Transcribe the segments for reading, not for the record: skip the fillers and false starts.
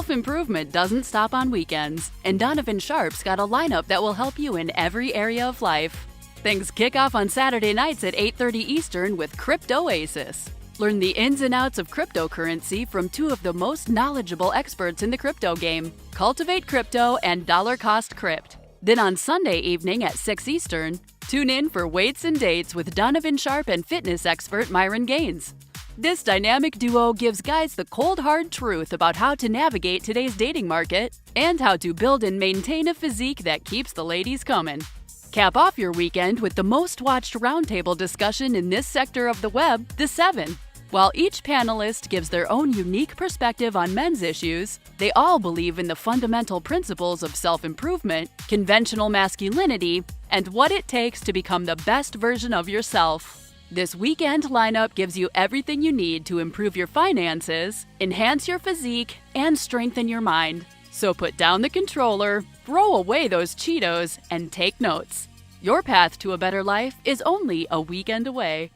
Self-improvement doesn't stop on weekends, and Donovan Sharpe's got a lineup that will help you in every area of life. Things kick off on Saturday nights at 8:30 Eastern with Cryptoasis. Learn the ins and outs of cryptocurrency from two of the most knowledgeable experts in the crypto game, Cultivate Crypto and Dollar Cost Crypt. Then on Sunday evening at 6 Eastern, tune in for Weights and Dates with Donovan Sharpe and fitness expert Myron Gaines. This dynamic duo gives guys the cold hard truth about how to navigate today's dating market and how to build and maintain a physique that keeps the ladies coming. Cap off your weekend with the most watched roundtable discussion in this sector of the web, The Seven. While each panelist gives their own unique perspective on men's issues, they all believe in the fundamental principles of self-improvement, conventional masculinity, and what it takes to become the best version of yourself. This weekend lineup gives you everything you need to improve your finances, enhance your physique, and strengthen your mind. So put down the controller, throw away those Cheetos, and take notes. Your path to a better life is only a weekend away.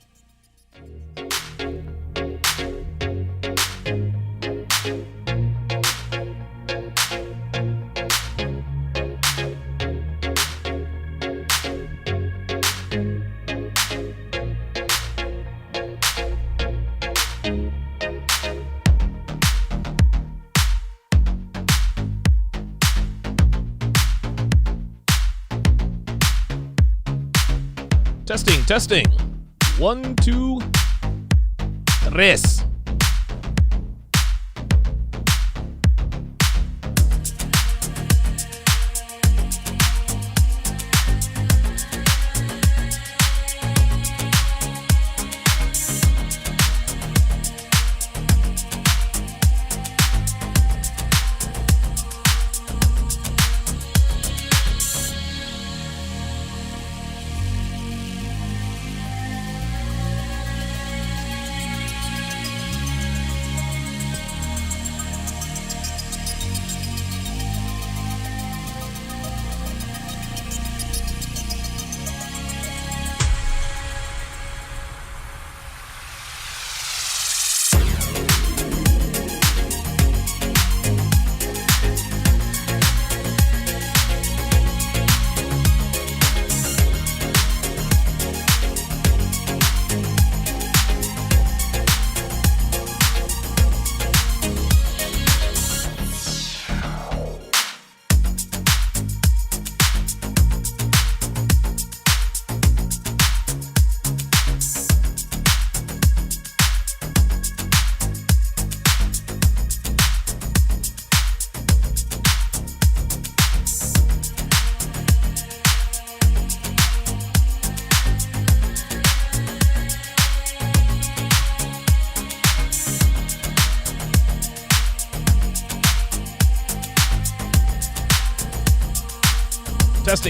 Testing. 1, 2, 3.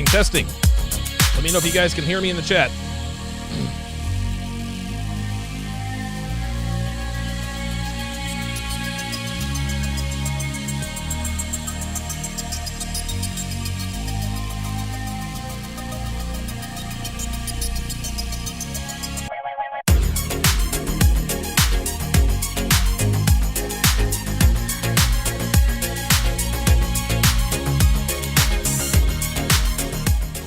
Testing. Let me know if you guys can hear me in the chat.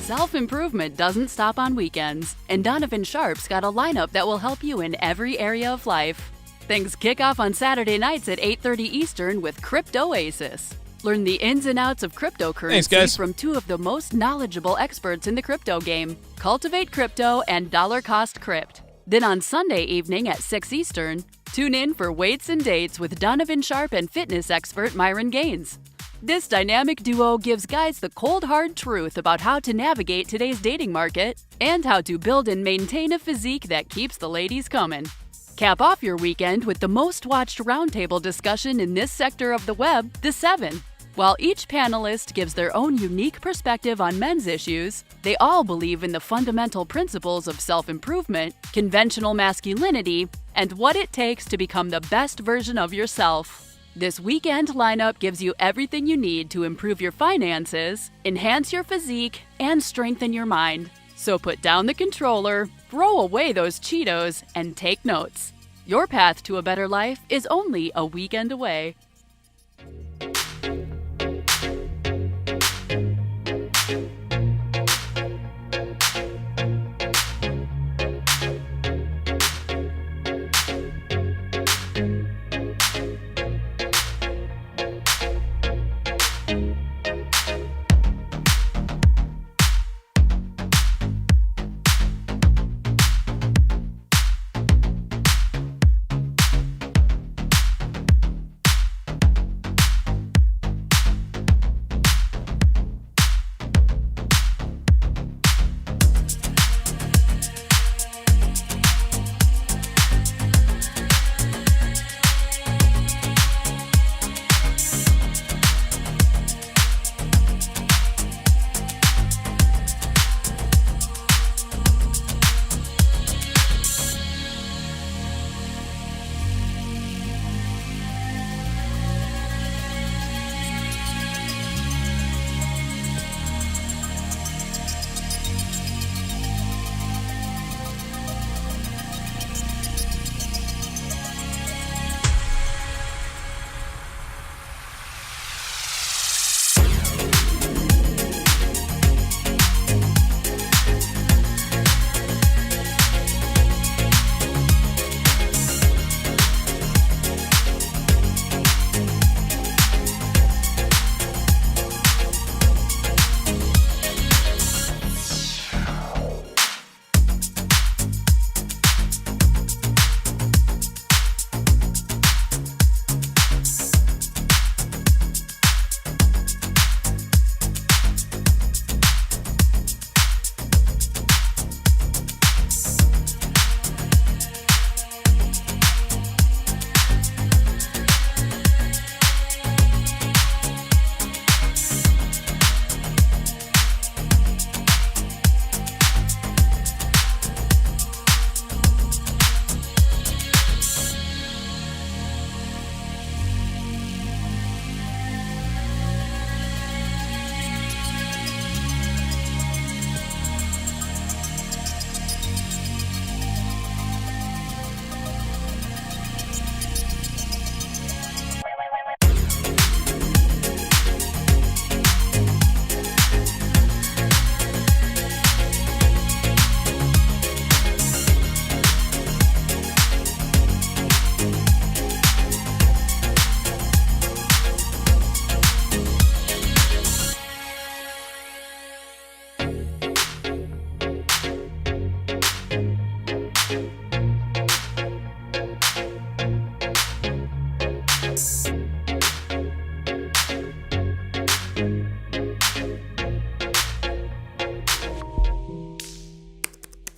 Self-improvement doesn't stop on weekends, and Donovan Sharpe's got a lineup that will help you in every area of life. Things kick off on Saturday nights at 8:30 Eastern with Cryptoasis. Learn the ins and outs of cryptocurrency from two of the most knowledgeable experts in the crypto game, Cultivate Crypto and Dollar Cost Crypt. Then on Sunday evening at 6 Eastern, tune in for Weights and Dates with Donovan Sharpe and fitness expert Myron Gaines. This dynamic duo gives guys the cold hard truth about how to navigate today's dating market and how to build and maintain a physique that keeps the ladies coming. Cap off your weekend with the most watched roundtable discussion in this sector of the web, The Seven. While each panelist gives their own unique perspective on men's issues, they all believe in the fundamental principles of self-improvement, conventional masculinity, and what it takes to become the best version of yourself. This weekend lineup gives you everything you need to improve your finances, enhance your physique, and strengthen your mind. So put down the controller, throw away those Cheetos, and take notes. Your path to a better life is only a weekend away.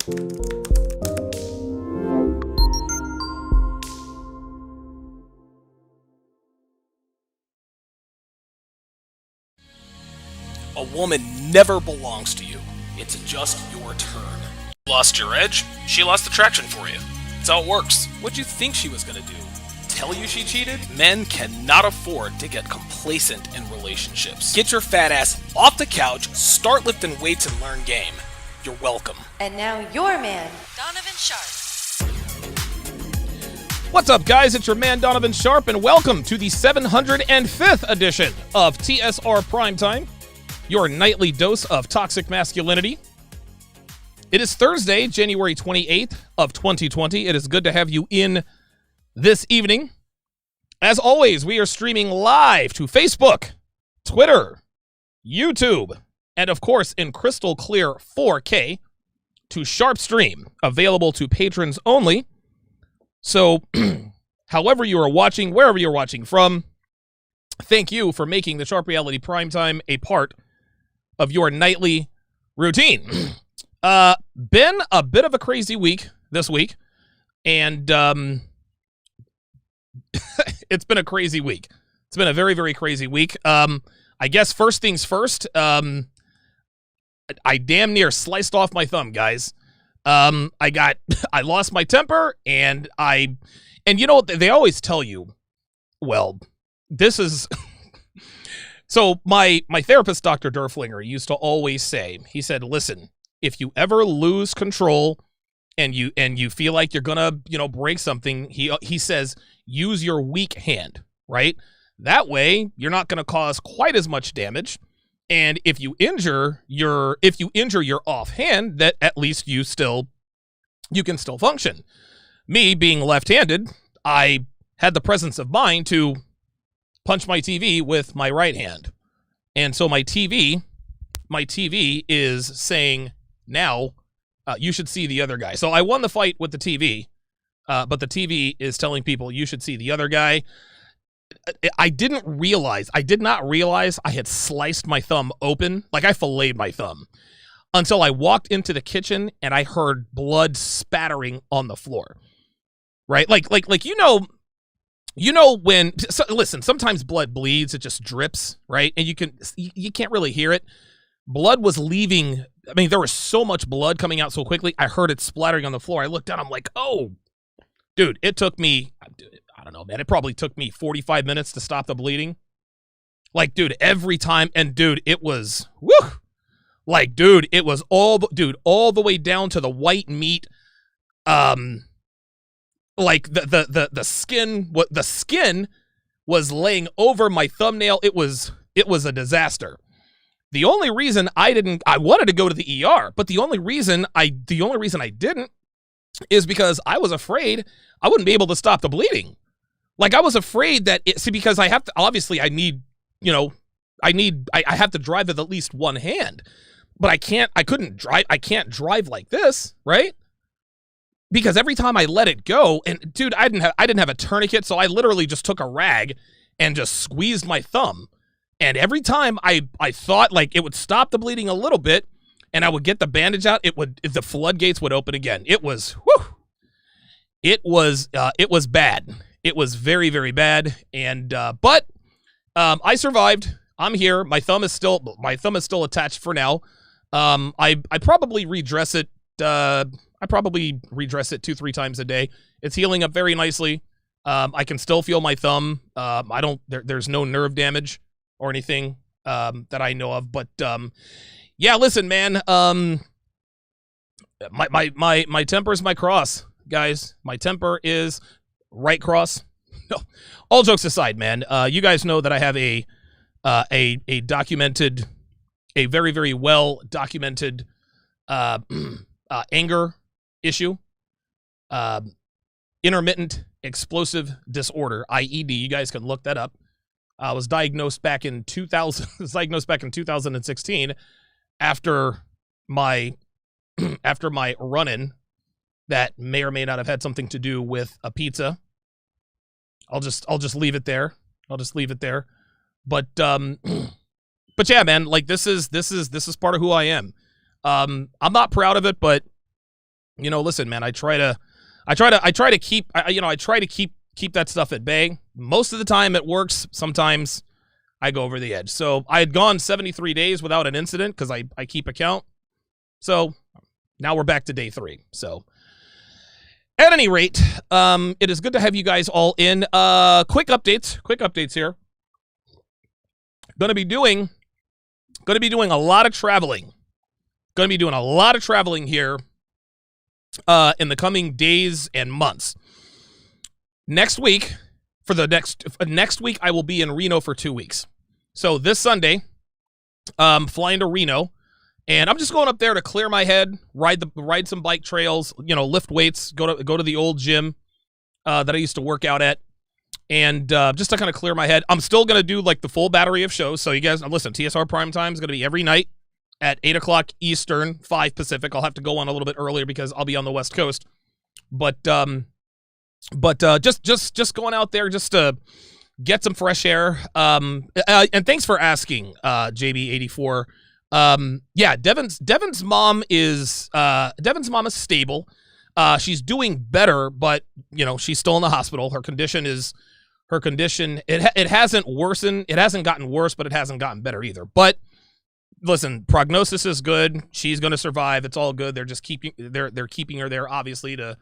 A woman never belongs to you. It's just your turn. You lost your edge, she lost attraction for you. That's how it works. What'd you think she was gonna do? Tell you she cheated? Men cannot afford to get complacent in relationships. Get your fat ass off the couch, start lifting weights and learn game. You're welcome. And now your man, Donovan Sharpe. What's up, guys? It's your man, Donovan Sharpe, and welcome to the 705th edition of TSR Primetime, your nightly dose of toxic masculinity. It is Thursday, January 28th of 2020. It is good to have you in this evening. As always, we are streaming live to Facebook, Twitter, YouTube, and of course in crystal clear 4K to Sharpe Stream, available to patrons only. So, however you are watching, wherever you're watching from, thank you for making the Sharpe Reality Primetime a part of your nightly routine. Been a bit of a crazy week this week, and it's been a crazy week. It's been a very, very crazy week. I guess first things first, I damn near sliced off my thumb, guys. I lost my temper, and you know, they always tell you, well, this is, so my therapist, Dr. Derflinger, used to always say, he said, listen, if you ever lose control and you feel like you're gonna, break something, he says, use your weak hand, right? That way, you're not gonna cause quite as much damage. And if you injure your offhand, that at least you can still function. Me being left-handed, I had the presence of mind to punch my TV with my right hand. And so my TV is saying, now, you should see the other guy. So I won the fight with the TV, but the TV is telling people you should see the other guy. I did not realize I had sliced my thumb open, like I filleted my thumb, until I walked into the kitchen and I heard blood spattering on the floor. Right? Like when, listen, sometimes blood bleeds, it just drips, right? And you can't really hear it. Blood was leaving. I mean, there was so much blood coming out so quickly. I heard it splattering on the floor. I looked down. I'm like, oh, dude, it took me, I don't know, man. It probably took me 45 minutes to stop the bleeding. Like, dude, every time. And dude, it was, whew. Like, dude, it was all the way down to the white meat. Like the skin was laying over my thumbnail. It was a disaster. The only reason I wanted to go to the ER, but the only reason I didn't is because I was afraid I wouldn't be able to stop the bleeding. Like, I was afraid that because I have to, obviously I have to drive with at least one hand, but I can't drive like this, right? Because every time I let it go, and dude, I didn't have a tourniquet, so I literally just took a rag and just squeezed my thumb. And every time I thought like it would stop the bleeding a little bit, and I would get the bandage out, the floodgates would open again. It was bad. It was very, very bad. And but I survived. I'm here. My thumb is still attached for now. I probably redress it. I probably redress it 2-3 times a day. It's healing up very nicely. I can still feel my thumb. There's no nerve damage or anything that I know of. But yeah, listen, man. My temper is my cross, guys. My temper is right cross. No, all jokes aside, man. You guys know that I have a very, very well documented anger issue. Intermittent explosive disorder, IED. You guys can look that up. I was diagnosed back in 2016 after my run-in that may or may not have had something to do with a pizza. I'll just leave it there. But yeah, man, like this is part of who I am. I'm not proud of it, but listen, man, I try to keep that stuff at bay. Most of the time it works. Sometimes I go over the edge. So I had gone 73 days without an incident because I keep account. So now we're back to day 3. So at any rate, it is good to have you guys all in. Quick updates here. Going to be doing a lot of traveling. Going to be doing a lot of traveling here in the coming days and months. Next week, next week, I will be in Reno for 2 weeks. So this Sunday, flying to Reno, and I'm just going up there to clear my head, ride some bike trails, lift weights, go to the old gym that I used to work out at, and just to kind of clear my head. I'm still going to do like the full battery of shows. So you guys, listen, TSR Prime Time is going to be every night at 8 o'clock Eastern, 5 Pacific. I'll have to go on a little bit earlier because I'll be on the West Coast. But just going out there just to get some fresh air. And thanks for asking, JB84. Yeah, Devin's mom is stable. She's doing better, but she's still in the hospital. Her condition, it hasn't worsened. It hasn't gotten worse, but it hasn't gotten better either. But listen, prognosis is good. She's going to survive. It's all good. They're just keeping her there, obviously, to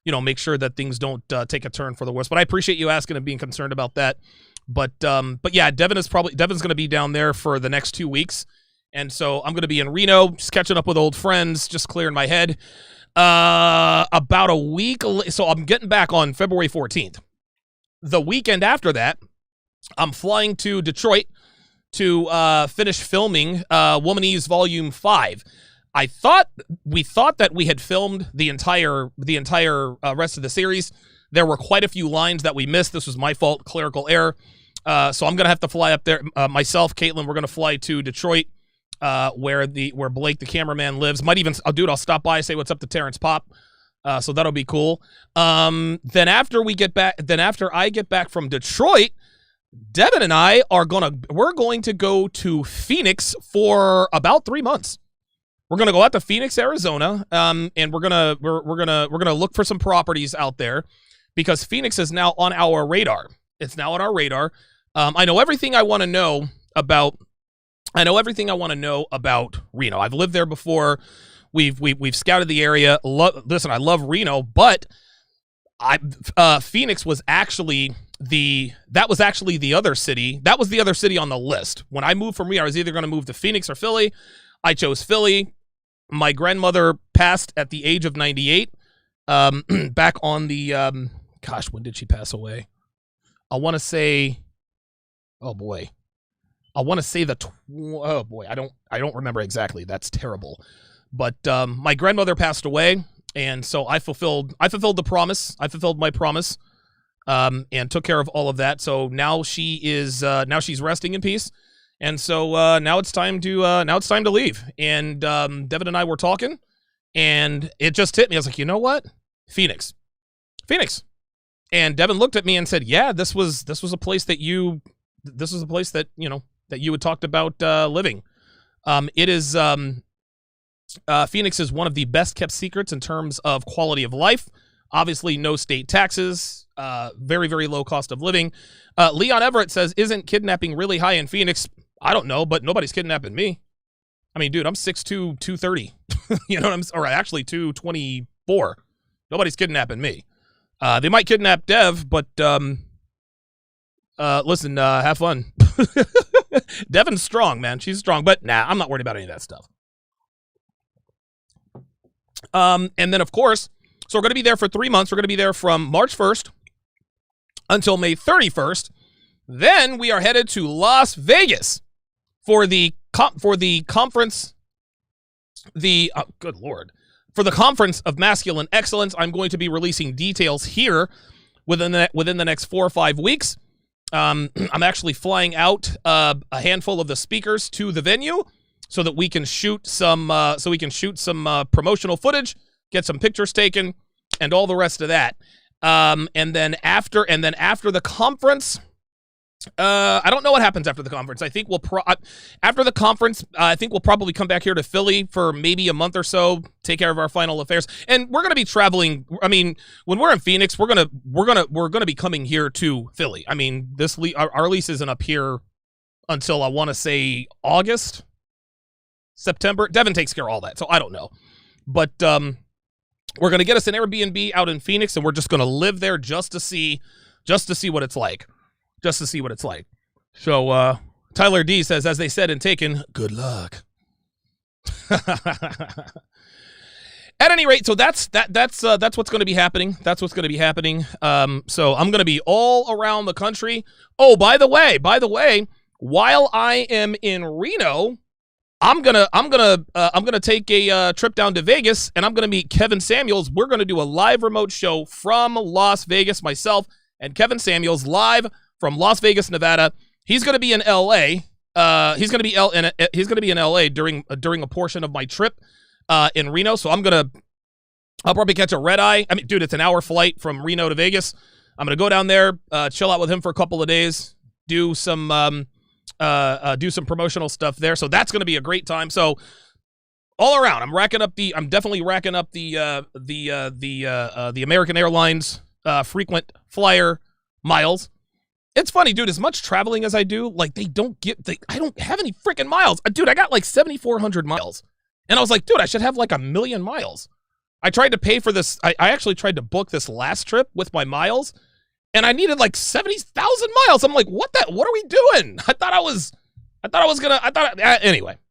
make sure that things don't take a turn for the worse. But I appreciate you asking and being concerned about that. But yeah, Devin's going to be down there for the next 2 weeks. And so I'm going to be in Reno, just catching up with old friends, just clearing my head. About a week, so I'm getting back on February 14th. The weekend after that, I'm flying to Detroit to finish filming Womanese Volume 5. We thought that we had filmed the entire rest of the series. There were quite a few lines that we missed. This was my fault, clerical error. So I'm gonna have to fly up there myself, Caitlin. We're gonna fly to Detroit, where Blake the cameraman lives. I'll stop by, say what's up to Terrence Pop. So that'll be cool. Then after I get back from Detroit, Devin and I we're going to go to Phoenix for about 3 months. We're gonna go out to Phoenix, Arizona, and we're gonna look for some properties out there because Phoenix is now on our radar. It's now on our radar. I know everything I want to know about Reno. I've lived there before. We've scouted the area. Listen, I love Reno, but Phoenix was actually the other city. That was the other city on the list. When I moved from Reno, I was either going to move to Phoenix or Philly. I chose Philly. My grandmother passed at the age of 98. Back on the when did she pass away? I want to say, oh boy, I don't remember exactly. That's terrible. But my grandmother passed away, and so I fulfilled the promise. I fulfilled my promise, and took care of all of that. So now she's resting in peace. And so now it's time to leave. And Devin and I were talking, and it just hit me. I was like, you know what? Phoenix. And Devin looked at me and said, "Yeah, this was a place that you had talked about living. It is Phoenix is one of the best kept secrets in terms of quality of life. Obviously, no state taxes, very, very low cost of living. Leon Everett says, isn't kidnapping really high in Phoenix? I don't know, but nobody's kidnapping me. I mean, dude, I'm 6'2", 230. Or actually 224. Nobody's kidnapping me. They might kidnap Dev, but listen, have fun. Devon's strong, man. She's strong, but nah, I'm not worried about any of that stuff. And then, of course, so we're going to be there for 3 months. We're going to be there from March 1st until May 31st. Then we are headed to Las Vegas for the conference. Good Lord. For the Conference of Masculine Excellence. I'm going to be releasing details here within the next 4 or 5 weeks. I'm actually flying out a handful of the speakers to the venue so that we can shoot some promotional footage, get some pictures taken, and all the rest of that. And then after the conference, I don't know what happens after the conference. I think after the conference, I think we'll probably come back here to Philly for maybe a month or so, take care of our final affairs, and we're gonna be traveling. I mean, when we're in Phoenix, we're gonna be coming here to Philly. I mean, our lease isn't up here until I want to say August, September. Devin takes care of all that, so I don't know, but we're gonna get us an Airbnb out in Phoenix, and we're just gonna live there just to see what it's like. Just to see what it's like. So Tyler D says, as they said in Taken, good luck. At any rate, so that's what's going to be happening. That's what's going to be happening. So I'm going to be all around the country. Oh, by the way, while I am in Reno, I'm gonna take a trip down to Vegas, and I'm gonna meet Kevin Samuels. We're gonna do a live remote show from Las Vegas. Myself and Kevin Samuels live from Las Vegas, Nevada. He's going to be in LA. He's going to be in LA during a portion of my trip in Reno. So I'll probably catch a red eye. I mean, dude, it's an hour flight from Reno to Vegas. I'm going to go down there, chill out with him for a couple of days, do some promotional stuff there. So that's going to be a great time. So all around, I'm definitely racking up the American Airlines frequent flyer miles. It's funny, dude, as much traveling as I do, like, I don't have any freaking miles. Dude, I got like 7,400 miles. And I was like, dude, I should have like 1 million miles. I tried to pay for this. I actually tried to book this last trip with my miles, and I needed like 70,000 miles. I'm like, what are we doing?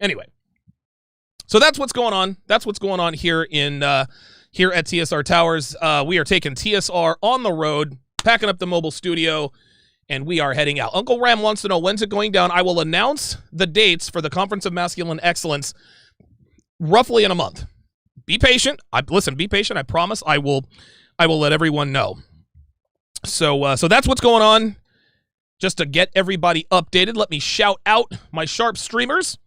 Anyway. So that's what's going on. That's what's going on here here at TSR Towers. We are taking TSR on the road, packing up the mobile studio, and we are heading out. Uncle Ram wants to know, when's it going down? I will announce the dates for the Conference of Masculine Excellence roughly in a month. Be patient. Be patient. I promise I will let everyone know. So that's what's going on. Just to get everybody updated, let me shout out my Sharpe streamers,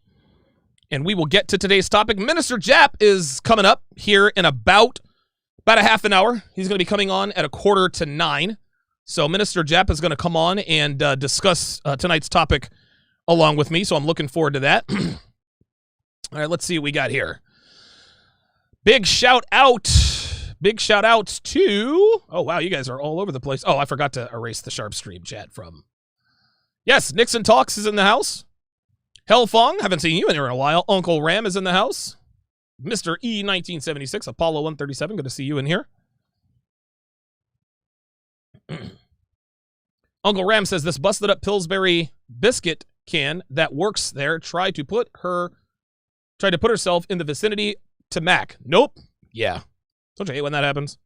and we will get to today's topic. Minister Jap is coming up here in about a half an hour. He's going to be coming on at 8:45. So Minister Jap is going to come on and discuss tonight's topic along with me. So I'm looking forward to that. All right, let's see what we got here. Big shout out to, oh, wow, you guys are all over the place. Oh, I forgot to erase the Sharpe stream chat from. Yes, Nixon Talks is in the house. Hellfong, haven't seen you in here in a while. Uncle Ram is in the house. Mr. E1976, Apollo 137, good to see you in here. Uncle Ram says, this busted up Pillsbury biscuit can that works there tried to put herself in the vicinity to Mac. Nope. Yeah. Don't you hate when that happens?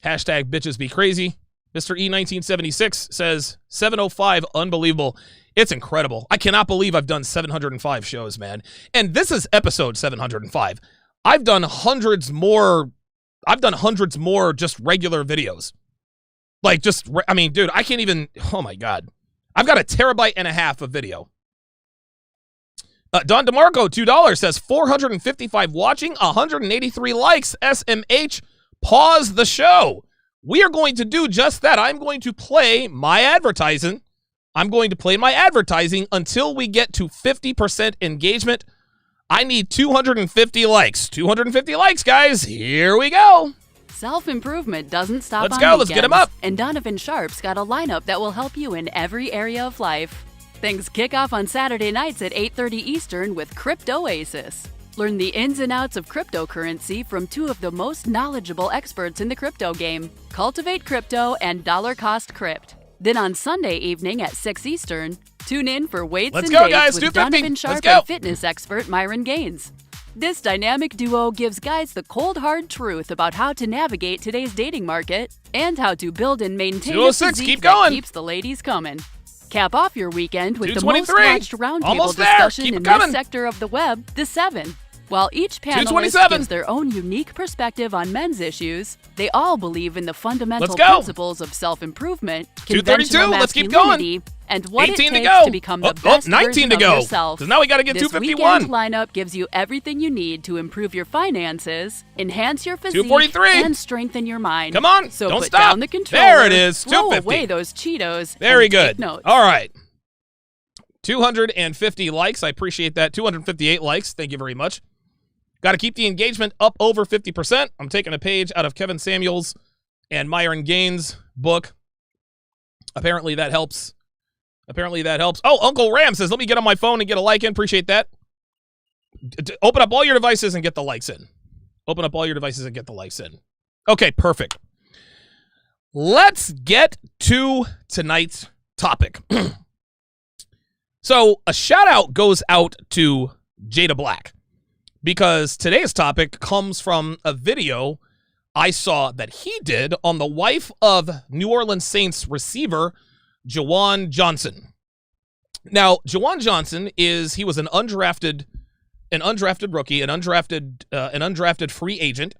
Hashtag bitches be crazy. Mr. E1976 says 705, unbelievable. It's incredible. I cannot believe I've done 705 shows, man. And this is episode 705. I've done hundreds more just regular videos. Like, dude, I can't even, oh my God. I've got 1.5 terabytes of video. Don DeMarco, $2, says 455 watching, 183 likes. SMH, pause the show. We are going to do just that. I'm going to play my advertising. Until we get to 50% engagement. I need 250 likes. 250 likes, guys. Here we go. Self-improvement doesn't stop on weekends. Let's go. Let's get him up. And Donovan Sharpe's got a lineup that will help you in every area of life. Things kick off on Saturday nights at 8:30 Eastern with Crypto Oasis. Learn the ins and outs of cryptocurrency from two of the most knowledgeable experts in the crypto game, Cultivate Crypto and Dollar Cost Crypt. Then on Sunday evening at 6 Eastern, tune in for Weights and Dates with Donovan Sharpe and fitness expert Myron Gaines. This dynamic duo gives guys the cold, hard truth about how to navigate today's dating market and how to build and maintain a physique that keeps the ladies coming. Cap off your weekend with the most watched roundtable discussion in this sector of the web, The Seven. While each panelist gives their own unique perspective on men's issues, they all believe in the fundamental principles of self-improvement, conventional masculinity, and what it 18 to takes go. to become the best 19 version to of go. yourself. Because now we got to get This 251. weekend lineup gives you everything you need to improve your finances, enhance your physique, 243. and strengthen your mind. Come on, So don't put stop. down the controller, There it is, throw 250. away those Cheetos, Very and good. take notes. All right. 250 likes. I appreciate that. 258 likes. Thank you very much. Got to keep the engagement up over 50%. I'm taking a page out of Kevin Samuels and Myron Gaines' book. Apparently that helps. Oh, Uncle Ram says, let me get on my phone and get a like in. Appreciate that. Open up all your devices and get the likes in. Okay, perfect. Let's get to tonight's topic. So a shout out goes out to Jada Black because today's topic comes from a video I saw that he did on the wife of New Orleans Saints receiver Jawan Johnson. Now, Jawan Johnson he was an undrafted rookie, an undrafted free agent.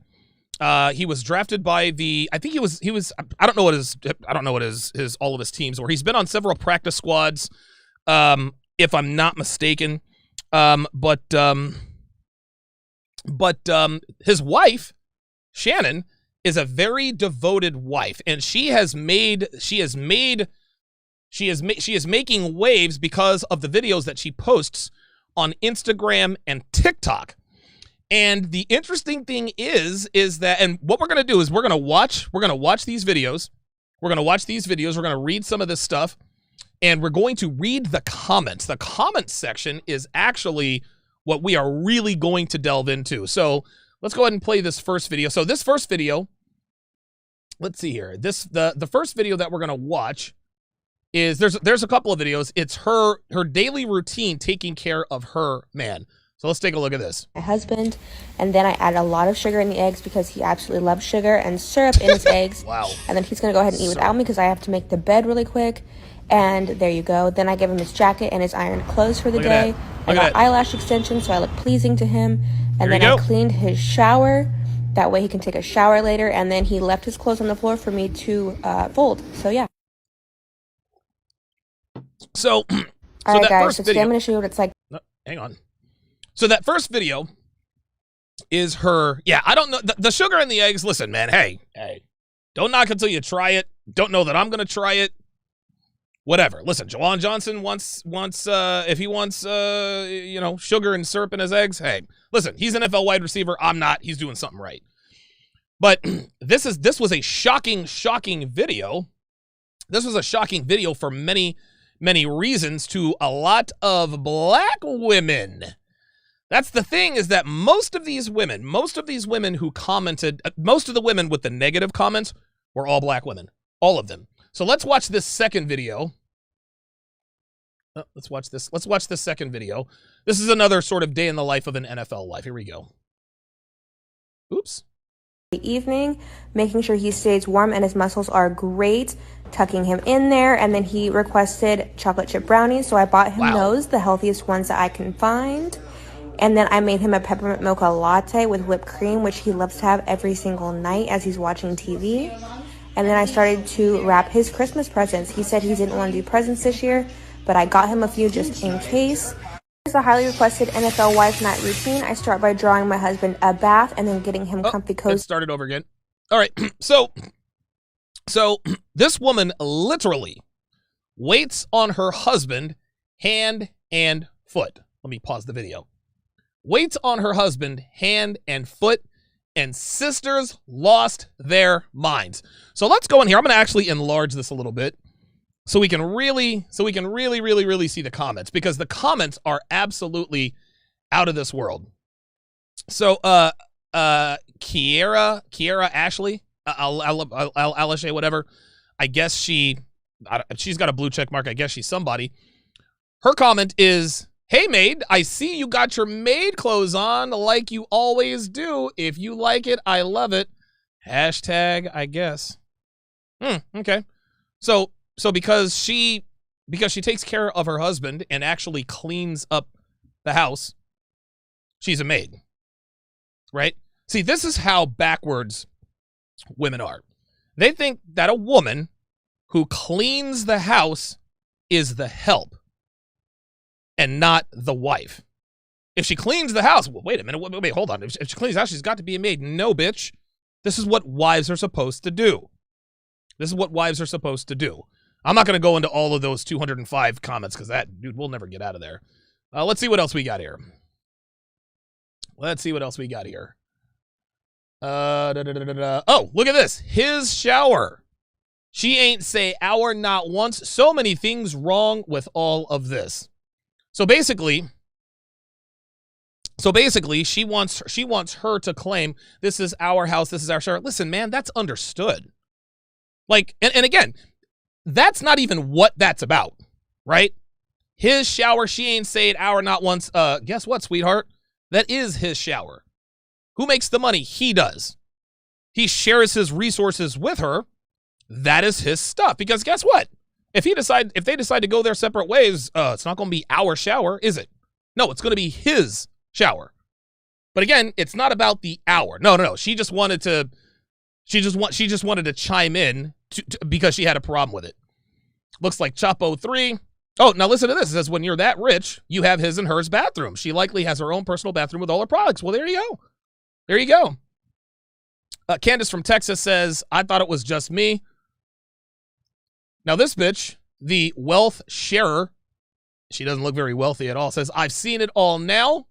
He was drafted by I don't know what his all of his teams were. He's been on several practice squads, if I'm not mistaken. But his wife, Chanen, is a very devoted wife, and she is making waves because of the videos that she posts on Instagram and TikTok. And the interesting thing is that, and what we're going to do is we're going to watch these videos. We're going to read some of this stuff, and we're going to read the comments. The comments section is actually what we are really going to delve into. So let's go ahead and play this first video. So this first video, let's see here. The first video that we're going to watch is there's a couple of videos. It's her daily routine taking care of her man. So let's take a look at this. My husband, and then I add a lot of sugar in the eggs because he absolutely loves sugar, and syrup in his eggs. Wow. And then he's going to go ahead and eat without me because I have to make the bed really quick. And there you go. Then I give him his jacket and his ironed clothes for the Look at day. that. I got eyelash extensions so I look pleasing to him. And There then you I go. cleaned his shower. That way he can take a shower later. And then he left his clothes on the floor for me to fold. So yeah. So All right, that guys. first So today video, I'm going to show you what it's like. no, hang on. So that first video is her. Yeah, I don't know the sugar in the eggs. Listen, man. Hey, don't knock until you try it. Don't know that I'm gonna try it. Whatever. Listen, Jawan Johnson wants if he wants sugar and syrup in his eggs. Hey, listen, he's an NFL wide receiver. I'm not. He's doing something right. But this was a shocking video. This was a shocking video for many reasons to a lot of black women. That's the thing, is that most of these women who commented, most of the women with the negative comments were all black women. All of them. So let's watch this second video. Let's watch this second video. This is another sort of day in the life of an NFL life. Here we go. Oops. The evening, making sure he stays warm and his muscles are great, tucking him in there. And then he requested chocolate chip brownies, so I bought him those, the healthiest ones that I can find. And then I made him a peppermint mocha latte with whipped cream, which he loves to have every single night as he's watching TV. And then I started to wrap his Christmas presents. He said he didn't want to do presents this year, but I got him a few just in case. Here's the highly requested NFL wife night routine. I start by drawing my husband a bath and then getting him comfy cozy. Let's start it over again. All right. So this woman literally waits on her husband hand and foot. Let me pause the video. Waits on her husband hand and foot, and sisters lost their minds. So let's go in here. I'm going to actually enlarge this a little bit so we can really see the comments, because the comments are absolutely out of this world. So Kiera Ashley, Alashay, whatever. I guess she's got a blue check mark. I guess she's somebody. Her comment is, "Hey, maid, I see you got your maid clothes on like you always do. If you like it, I love it. Hashtag, I guess." Okay. So because she takes care of her husband and actually cleans up the house, she's a maid. Right? See, this is how backwards women are. They think that a woman who cleans the house is the help and not the wife. If she cleans the house, well, wait a minute, wait, hold on. If she cleans the house, she's got to be a maid. No, bitch. This is what wives are supposed to do. This is what wives are supposed to do. I'm not going to go into all of those 205 comments because dude, we'll never get out of there. Let's see what else we got here. Let's see what else we got here. Oh, look at this. His shower. She ain't say hour not once. So many things wrong with all of this. So basically, she wants her to claim this is our house, this is our shower. Listen, man, that's understood. Like, and again, that's not even what that's about, right? His shower, she ain't say it hour not once. Guess what, sweetheart? That is his shower. Who makes the money? He does. He shares his resources with her. That is his stuff. Because guess what? If they decide to go their separate ways, it's not going to be our shower, is it? No, it's going to be his shower. But again, it's not about the hour. No. She just wanted to chime in because she had a problem with it. Looks like Chapo 3. Oh, now listen to this. It says, when you're that rich, you have his and hers bathroom. She likely has her own personal bathroom with all her products. Well, there you go. There you go. Candace from Texas says, I thought it was just me. Now this bitch, the wealth sharer, she doesn't look very wealthy at all, says, I've seen it all now.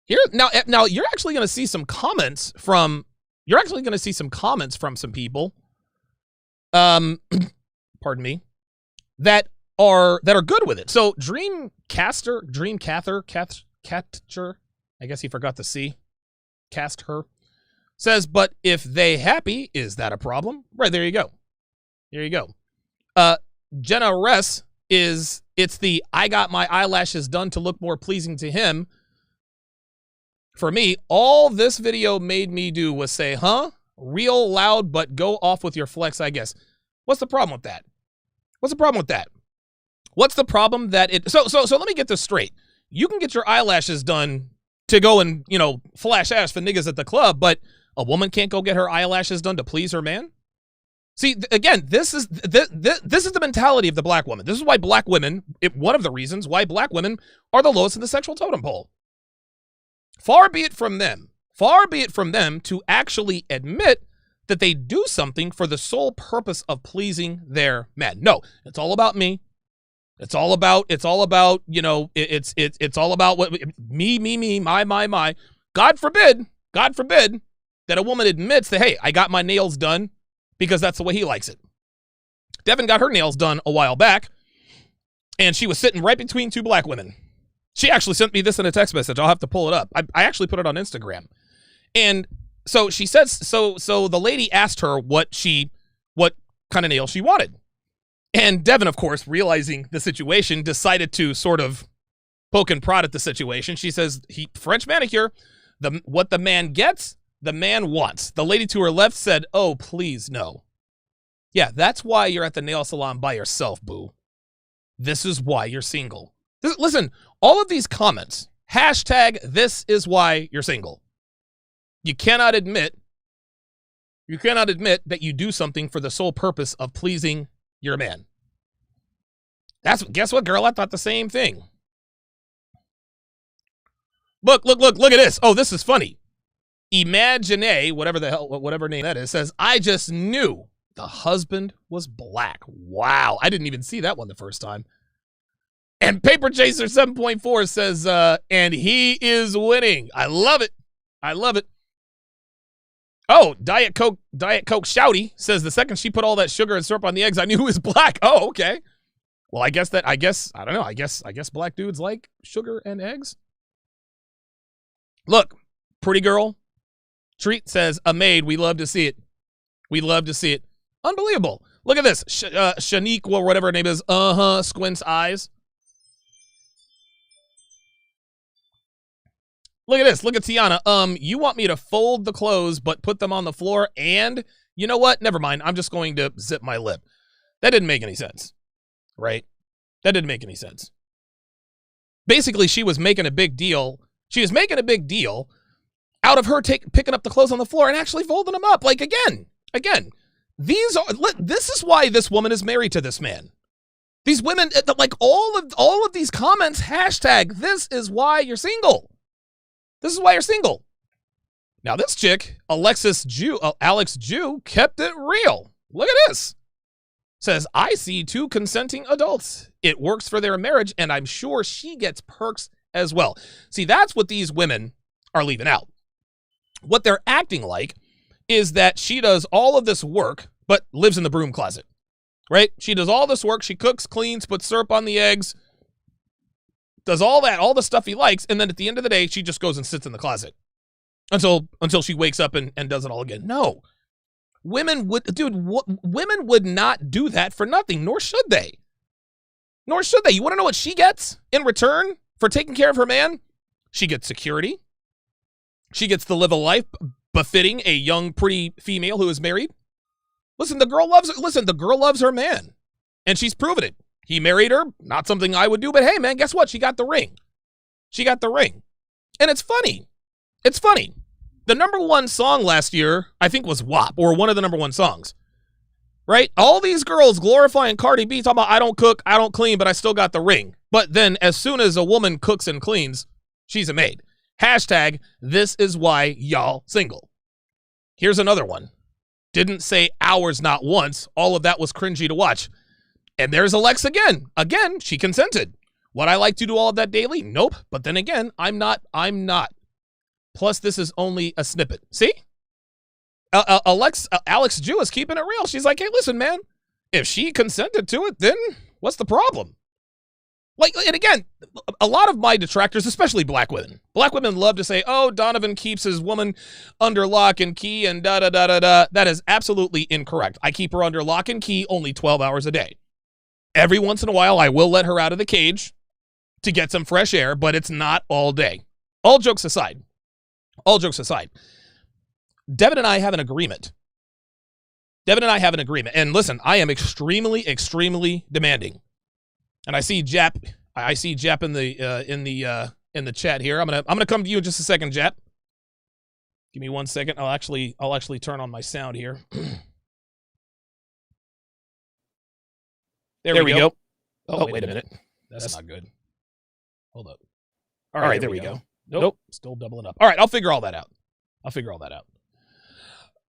Here now you're actually going to see some comments from some people. Pardon me. That are good with it. So Dreamcatcher, I guess he forgot the C. Cast her. Says, but if they happy, is that a problem? Right, there you go. There you go. Jenna Ress it's the I got my eyelashes done to look more pleasing to him. For me, all this video made me do was say, huh? Real loud, but go off with your flex, I guess. What's the problem with that? What's the problem with that? What's the problem that it... So let me get this straight. You can get your eyelashes done to go and, flash ass for niggas at the club, but a woman can't go get her eyelashes done to please her man? See, again, this is the mentality of the black woman. This is why black women, one of the reasons why black women are the lowest in the sexual totem pole. Far be it from them to actually admit that they do something for the sole purpose of pleasing their man. No, it's all about me. It's all about, it's all about what me, my. God forbid that a woman admits that, hey, I got my nails done because that's the way he likes it. Devin got her nails done a while back, and she was sitting right between two black women. She actually sent me this in a text message. I'll have to pull it up. I actually put it on Instagram. And so she says, so the lady asked her what kind of nail she wanted. And Devin, of course, realizing the situation, decided to sort of poke and prod at the situation. She says, French manicure, what the man gets, the man wants. The lady to her left said, oh, please, no. Yeah, that's why you're at the nail salon by yourself, boo. This is why you're single. Listen, all of these comments, hashtag this is why you're single. You cannot admit that you do something for the sole purpose of pleasing your man. Guess what, girl? I thought the same thing. Look at this. Oh, this is funny. Imagine, whatever name that is, says, I just knew the husband was black. Wow. I didn't even see that one the first time. And Paper Chaser 7.4 says, and he is winning. I love it. Oh, Diet Coke Shouty says the second she put all that sugar and syrup on the eggs, I knew he was black. Oh, okay. Well, I don't know. I guess black dudes like sugar and eggs. Look, pretty girl. Treat says, a maid. We love to see it. Unbelievable. Look at this. Shanique, or whatever her name is. Squints eyes. Look at this. Look at Tiana. You want me to fold the clothes but put them on the floor, and you know what? Never mind. I'm just going to zip my lip. That didn't make any sense, right? That didn't make any sense. Basically, she was making a big deal. She was making a big deal out of her picking up the clothes on the floor and actually folding them up. Like, again, this is why this woman is married to this man. These women, like all of these comments, hashtag, this is why you're single. This is why you're single. Now this chick, Alex Jew, kept it real. Look at this. Says, I see two consenting adults. It works for their marriage, and I'm sure she gets perks as well. See, that's what these women are leaving out. What they're acting like is that she does all of this work, but lives in the broom closet, right? She does all this work. She cooks, cleans, puts syrup on the eggs, does all the stuff he likes, and then at the end of the day, she just goes and sits in the closet until she wakes up and does it all again. No. Women would not do that for nothing, nor should they. Nor should they. You want to know what she gets in return for taking care of her man? She gets security. She gets to live a life befitting a young, pretty female who is married. Listen, the girl loves her man, and she's proven it. He married her, not something I would do, but hey, man, guess what? She got the ring. And it's funny. The number one song last year, I think, was WAP, or one of the number one songs, right? All these girls glorifying Cardi B, talking about, I don't cook, I don't clean, but I still got the ring. But then as soon as a woman cooks and cleans, she's a maid. Hashtag, this is why y'all single. Here's another one. Didn't say hours, not once. All of that was cringy to watch. And there's Alex again. Again, she consented. Would I like to do all of that daily? Nope. But then again, I'm not. Plus, this is only a snippet. See? Alex Jew is keeping it real. She's like, hey, listen, man, if she consented to it, then what's the problem? Like, and again, a lot of my detractors, especially black women love to say, oh, Donovan keeps his woman under lock and key and da-da-da-da-da. That is absolutely incorrect. I keep her under lock and key only 12 hours a day. Every once in a while, I will let her out of the cage to get some fresh air, but it's not all day. All jokes aside, Devin and I have an agreement. And listen, I am extremely, extremely demanding. And I see Jap in the chat here. I'm gonna come to you in just a second, Jap. Give me 1 second. I'll actually turn on my sound here. There we go. Oh, wait a minute. That's not good. Hold up. All right, there we go. Nope. Still doubling up. All right, I'll figure all that out.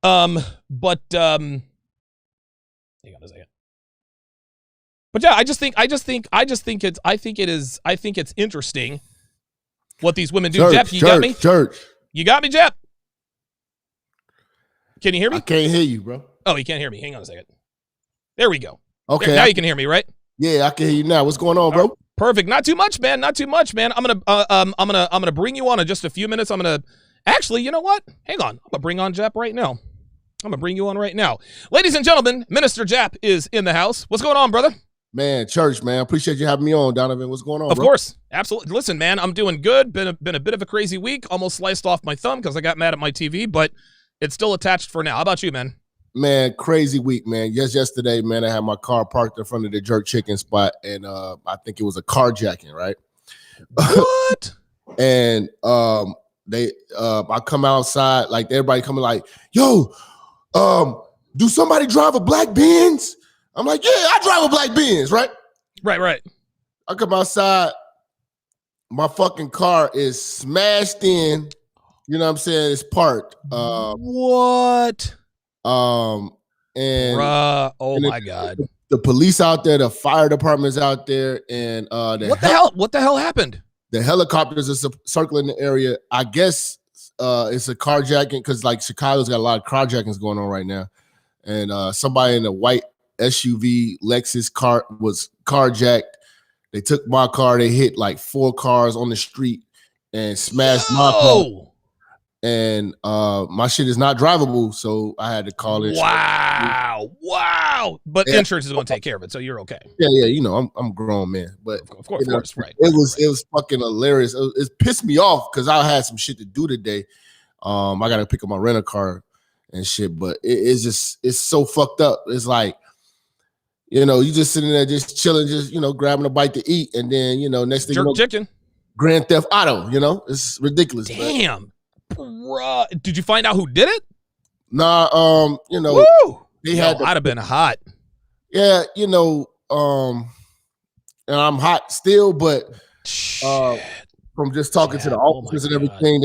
But hang on a second. But yeah, I think it's interesting what these women do. Jeff, you got me? You got me, Jeff? Can you hear me? I can't hear you, bro. Oh, you can't hear me. Hang on a second. There we go. Okay. Now you can hear me, right? Yeah, I can hear you now. What's going on, bro? Perfect. Not too much, man. I'm gonna bring you on in just a few minutes. Actually, you know what? Hang on. I'm gonna bring on Jap right now. I'm gonna bring you on right now. Ladies and gentlemen, Minister Jap is in the house. What's going on, brother? Man, church, man. Appreciate you having me on, Donovan. What's going on, Of bro? course. Absolutely. Listen, man, I'm doing good. Been a bit of a crazy week. Almost sliced off my thumb because I got mad at my TV, but it's still attached for now. How about you, man? Man, crazy week, man. Yesterday, man, I had my car parked in front of the jerk chicken spot, and I think it was a carjacking, right? What? And I come outside, like everybody coming like, yo, do somebody drive a black Benz? I'm like, yeah, I drive a black Benz, right? Right. I come outside, my fucking car is smashed in. You know what I'm saying? It's parked. What? And Bruh, my God. The police out there, the fire department's out there, and What the hell happened? The helicopters are circling the area. I guess it's a carjacking because like Chicago's got a lot of carjackings going on right now. And somebody in a white SUV Lexus car was carjacked. They took my car. They hit like 4 cars on the street and smashed my car. And my shit is not drivable, so I had to call it. Wow. But insurance is going to take care of it, so you're okay. Yeah. You know, I'm a grown man, but of course, right. It was fucking hilarious. It pissed me off because I had some shit to do today. I got to pick up my rental car and shit, but it's so fucked up. It's like, you know, you just sitting there just chilling, just, you know, grabbing a bite to eat, and then, you know, next thing you know, chicken. Grand Theft Auto, you know, it's ridiculous. Damn. Bruh. Did you find out who did it? Nah, you know, I'd have been hot. Yeah, you know, and I'm hot still, but from just talking to the officers and everything,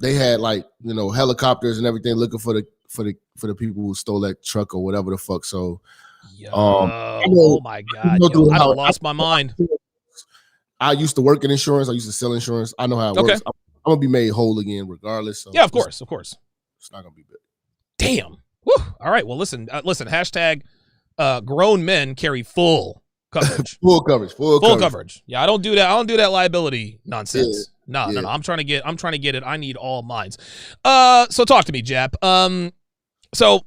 they had like, you know, helicopters and everything looking for the people who stole that truck or whatever the fuck. So, oh my God, I've lost my mind. I used to work in insurance. I used to sell insurance. I know how it works. I'm gonna be made whole again, regardless. So yeah, of course. It's not gonna be big. Damn. Woo. All right. Well, listen. Hashtag grown men carry full coverage. full coverage. Yeah, I don't do that. I don't do that liability nonsense. Yeah. No. I'm trying to get it. I need all mines. So talk to me, Jap. So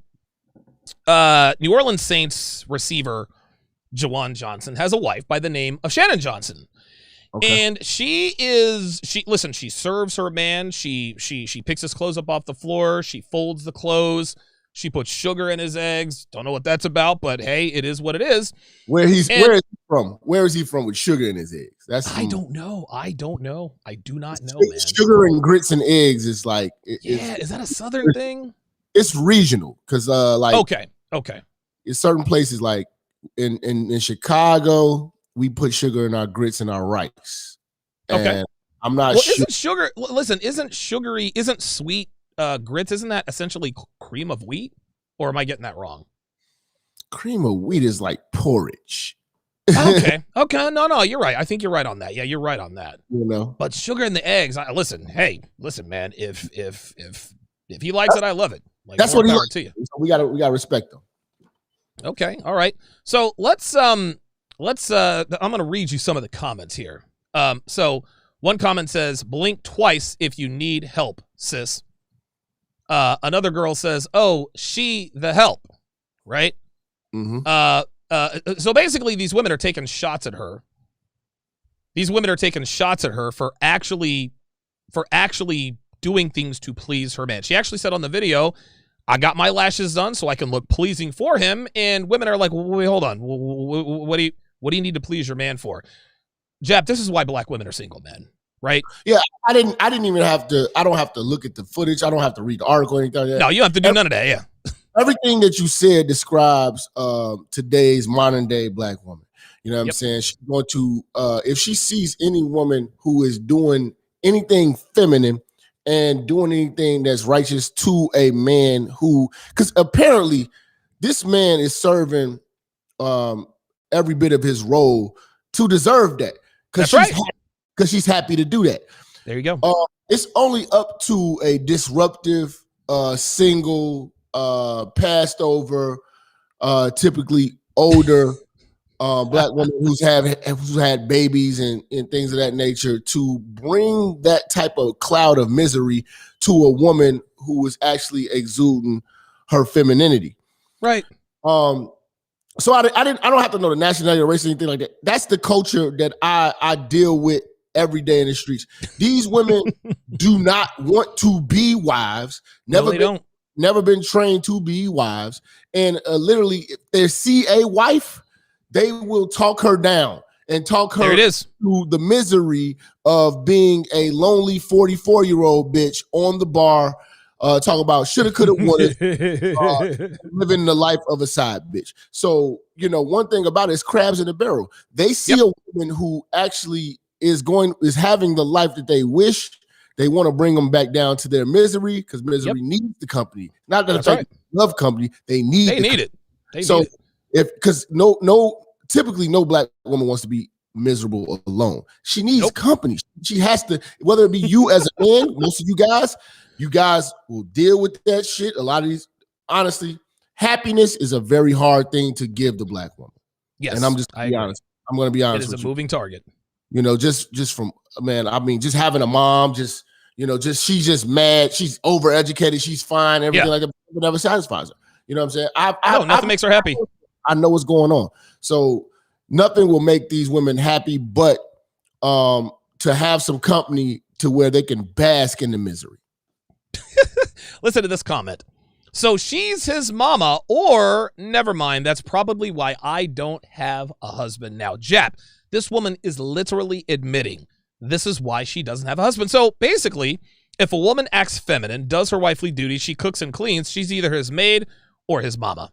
New Orleans Saints receiver Jawan Johnson has a wife by the name of Chanen Johnson. Okay. And she serves her man. She picks his clothes up off the floor. She folds the clothes. She puts sugar in his eggs. Don't know what that's about, but hey, it is what it is. Where is he from? Where is he from with sugar in his eggs? I don't know. I do not know, man. Sugar and grits and eggs is like is that a Southern thing? It's regional because like okay. In certain places like in Chicago, we put sugar in our grits and our rice. Okay. And I'm not sure. Isn't sugar, listen, isn't sweet grits, isn't that essentially cream of wheat? Or am I getting that wrong? Cream of wheat is like porridge. Okay. No, you're right. I think you're right on that. Yeah, you're right on that. You know. But sugar in the eggs, listen, man, if he likes it, I love it. Like, that's what he likes to you. So we gotta respect him. Okay. All right. So let's I'm gonna read you some of the comments here. So one comment says, blink twice if you need help, sis. Another girl says, oh, she the help, right? Mm-hmm. So basically these women are taking shots at her. These women are taking shots at her for actually doing things to please her man. She actually said on the video, I got my lashes done so I can look pleasing for him. And women are like, wait, hold on. What do you need to please your man for? Jap, this is why black women are single men, right? Yeah, I don't have to look at the footage. I don't have to read the article or anything like that. No, you don't have to do none of that, yeah. Everything that you said describes today's modern day black woman. You know what I'm saying? She's going to, if she sees any woman who is doing anything feminine and doing anything that's righteous to a man because apparently this man is serving every bit of his role to deserve that. That's right. Because she's happy to do that. There you go. It's only up to a disruptive, single, passed over, typically older black woman who's had babies and things of that nature to bring that type of cloud of misery to a woman who is actually exuding her femininity. Right. So I don't have to know the nationality or race or anything like that. That's the culture that I deal with every day in the streets. These women do not want to be wives. Never been trained to be wives. And literally, if they see a wife, they will talk her down and talk her to the misery of being a lonely 44-year-old bitch on the bar, talk about shoulda, coulda, woulda, living the life of a side bitch. So, one thing about it is crabs in a barrel. They see a woman who actually is having the life that they wish. They want to bring them back down to their misery because misery needs the company. Not that they love company. They need it. Because typically no black woman wants to be miserable alone. She needs company. She has to, whether it be you as a man, most of you guys will deal with that shit. A lot of these, honestly, happiness is a very hard thing to give the black woman. Yes. And I'm just going to be honest. I'm going to be honest. It is a moving target. Just from, man, I mean, just having a mom, she's just mad. She's overeducated. She's fine. Everything like that. It never satisfies her. You know what I'm saying? Nothing makes her happy. I know what's going on. So nothing will make these women happy, but to have some company to where they can bask in the misery. Listen to this comment. So she's his mama, or never mind. That's probably why I don't have a husband now. Jap, this woman is literally admitting this is why she doesn't have a husband. So basically, if a woman acts feminine, does her wifely duties, she cooks and cleans, she's either his maid or his mama.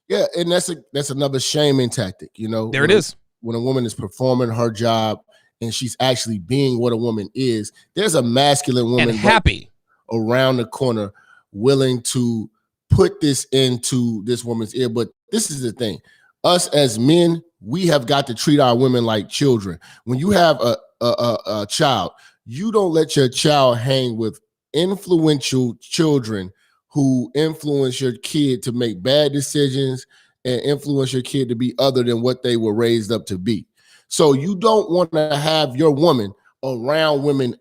Yeah, and that's another shaming tactic, There it is. when a woman is performing her job and she's actually being what a woman is, there's a masculine woman and happy around the corner willing to put this into this woman's ear. But this is the thing. Us as men, we have got to treat our women like children. When you have a child, you don't let your child hang with influential children who influence your kid to make bad decisions and influence your kid to be other than what they were raised up to be. So you don't want to have your woman around women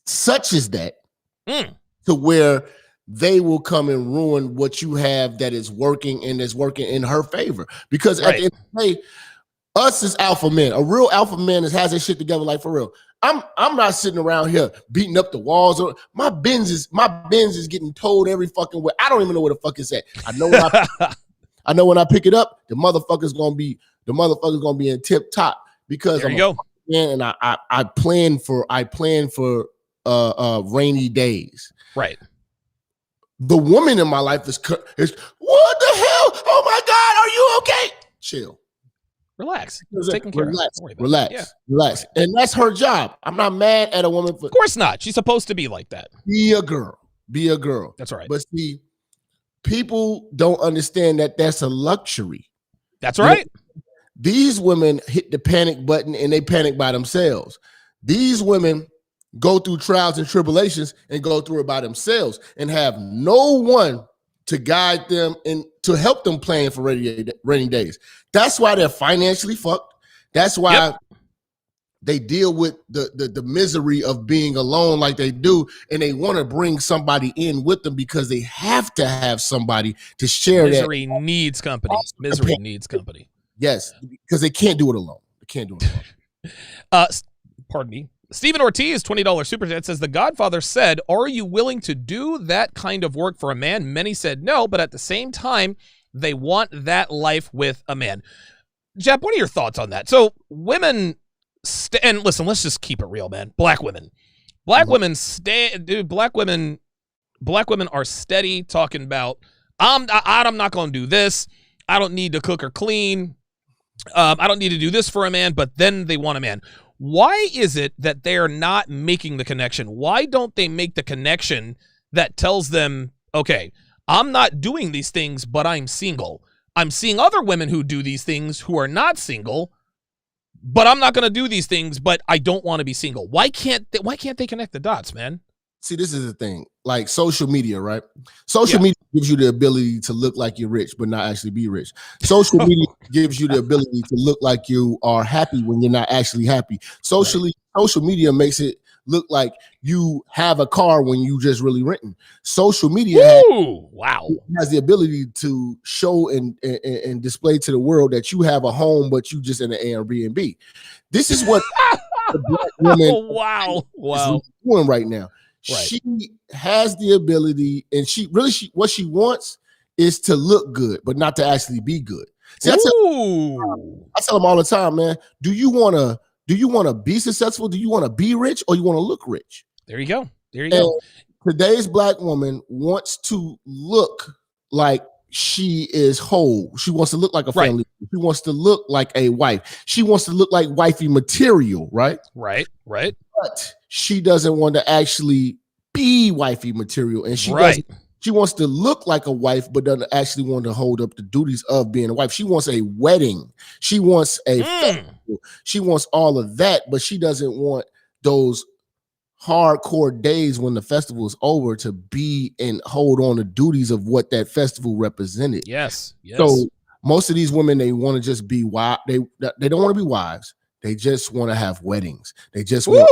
such as that to where they will come and ruin what you have that is working and is working in her favor. Because at the end of the day, us as alpha men, a real alpha man has his shit together, like for real. I'm not sitting around here beating up the walls. My Benz is getting towed every fucking way. I don't even know where the fuck it's at. I know when I pick it up, the motherfucker's gonna be in tip top because there you go. Man, and I plan for rainy days. Right. The woman in my life is what the hell? Oh my God, are you okay? Chill. Relax. Taking care Relax. And that's her job. I'm not mad at a woman for. Of course not. She's supposed to be like that. Be a girl. That's right. But see, people don't understand that that's a luxury. That's right. These women hit the panic button and they panic by themselves. These women go through trials and tribulations and go through it by themselves and have no one to guide them and to help them plan for rainy days. That's why they're financially fucked. That's why they deal with the misery of being alone like they do, and they want to bring somebody in with them because they have to have somebody to share Misery needs company. Misery needs company. Yes, because they can't do it alone. Pardon me. Stephen Ortiz, $20 super chat, says, The Godfather said, are you willing to do that kind of work for a man? Many said no, but at the same time, they want that life with a man. Jep, what are your thoughts on that? So women, and listen, let's just keep it real, man. Black women. Black women are steady talking about, I'm not going to do this. I don't need to cook or clean. I don't need to do this for a man, but then they want a man. Why is it that they're not making the connection? Why don't they make the connection that tells them, okay, I'm not doing these things, but I'm single. I'm seeing other women who do these things who are not single, but I'm not going to do these things, but I don't want to be single. Why can't they connect the dots, man? See, this is the thing. Like social media, right? Social media gives you the ability to look like you're rich, but not actually be rich. Social media gives you the ability to look like you are happy when you're not actually happy. Social media makes it look like you have a car when you just really renting. Social media has the ability to show and display to the world that you have a home, but you just in an Airbnb. This is what the black woman is doing right now. Right. She has the ability, and what she wants is to look good, but not to actually be good. See, I tell them all the time, man. Do you want to be successful? Do you want to be rich, or you want to look rich? There you go. Today's black woman wants to look like she is whole. She wants to look like a family. She wants to look like a wife. She wants to look like wifey material, right? Right. But she doesn't want to actually be wifey material, and she wants to look like a wife, but doesn't actually want to hold up the duties of being a wife. She wants a wedding. She wants a festival. She wants all of that, but she doesn't want those hardcore days when the festival is over to be and hold on the duties of what that festival represented. Yes. So most of these women, they want to just be wives. They don't want to be wives. They just want to have weddings. They just want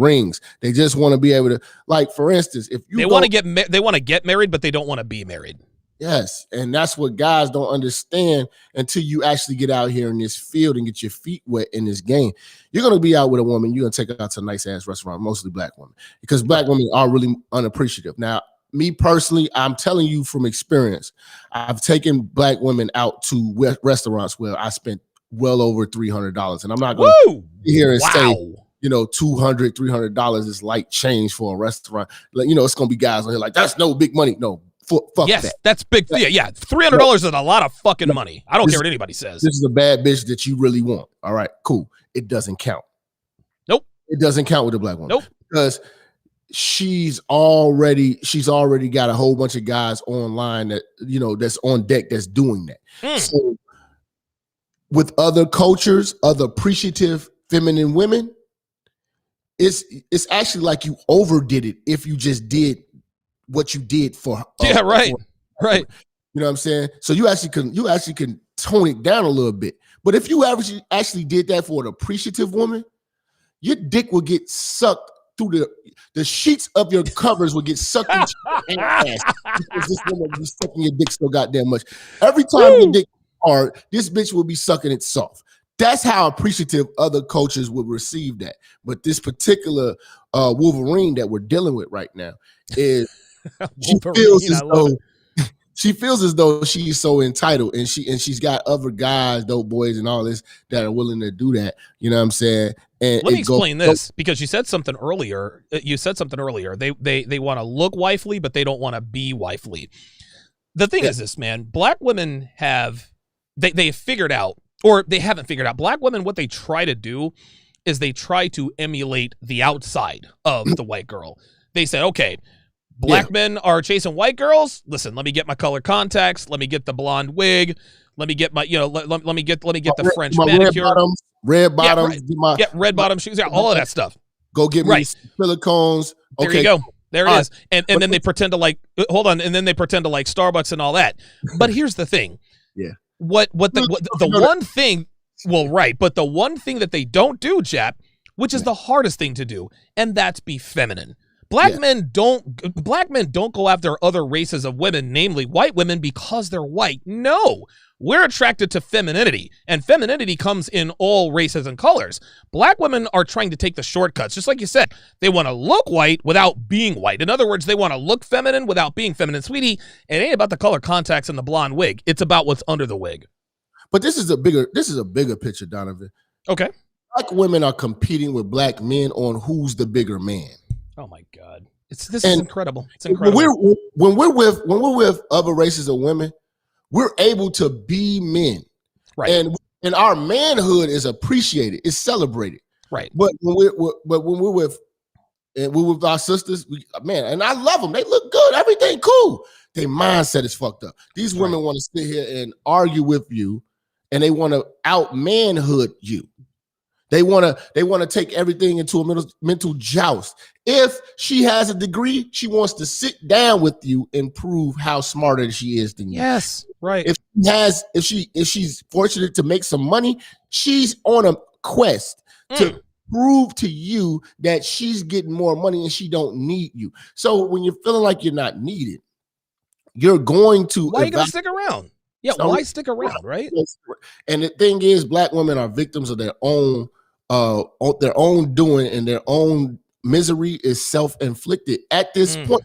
rings. They just want to be able to, like, for instance, if you want to get married, but they don't want to be married. Yes, and that's what guys don't understand until you actually get out here in this field and get your feet wet in this game. You're gonna be out with a woman. You're gonna take her out to a nice ass restaurant, mostly black women, because black women are really unappreciative. Now, me personally, I'm telling you from experience, I've taken black women out to restaurants where I spent well over $300, and I'm not going to sit here and say, $200, $300 is light change for a restaurant. Like, it's going to be guys on here like, that's no big money. No, Fuck yes, that. That's big. Yeah, $300 is a lot of fucking money. I don't care what anybody says. This is a bad bitch that you really want. All right, cool. It doesn't count. Nope. It doesn't count with a black woman. Nope. Because she's already got a whole bunch of guys online that, that's on deck that's doing that. So with other cultures, other appreciative feminine women, it's actually like you overdid it if you just did what you did for her. Right. You know what I'm saying? So you actually can tone it down a little bit. But if you actually did that for an appreciative woman, your dick will get sucked through the sheets of your covers will get sucked into your ass because this woman will be sucking your dick so goddamn much. Every time your dick hard, this bitch will be sucking it soft. That's how appreciative other cultures would receive that. But this particular Wolverine that we're dealing with right now is she feels as though she's so entitled, and she's got other guys, dope boys, and all this that are willing to do that. You know what I'm saying? And let me explain this, because you said something earlier. They want to look wifely, but they don't want to be wifely. The thing is this, man. Black women have they figured out, or they haven't figured out. Black women, what they try to do is they try to emulate the outside of the white girl. They said, okay, black men are chasing white girls. Listen, let me get my color contacts. Let me get the blonde wig. Let me get my, let me get the French manicure. Red bottoms. Red bottom shoes. Yeah, all of that stuff. Go get me silicones. Okay. There you go. There it is. And then they pretend to like, hold on. And then they pretend to like Starbucks and all that. But here's the thing. Yeah. But the one thing that they don't do, Chap, which is the hardest thing to do, and that's be feminine. Black men don't go after other races of women, namely white women, because they're white. No, we're attracted to femininity, and femininity comes in all races and colors. Black women are trying to take the shortcuts, just like you said. They want to look white without being white. In other words, they want to look feminine without being feminine. Sweetie, it ain't about the color contacts and the blonde wig. It's about what's under the wig. But this is a bigger picture, Donovan. Okay. Black women are competing with black men on who's the bigger man. Oh my God. This is incredible. It's incredible. When we're with other races of women, we're able to be men. Right. And our manhood is appreciated, it's celebrated. Right. But when we're with our sisters, and I love them. They look good, everything cool. Their mindset is fucked up. These women want to sit here and argue with you, and they want to out manhood you. They want to take everything into a mental joust. If she has a degree, she wants to sit down with you and prove how smarter she is than you. Yes, right. If she's fortunate to make some money, she's on a quest to prove to you that she's getting more money and she don't need you. So when you're feeling like you're not needed, you're going to. Why are you going to stick around? Yeah, why stick around, right? And the thing is, black women are victims of their own doing, and their own misery is self-inflicted at this point.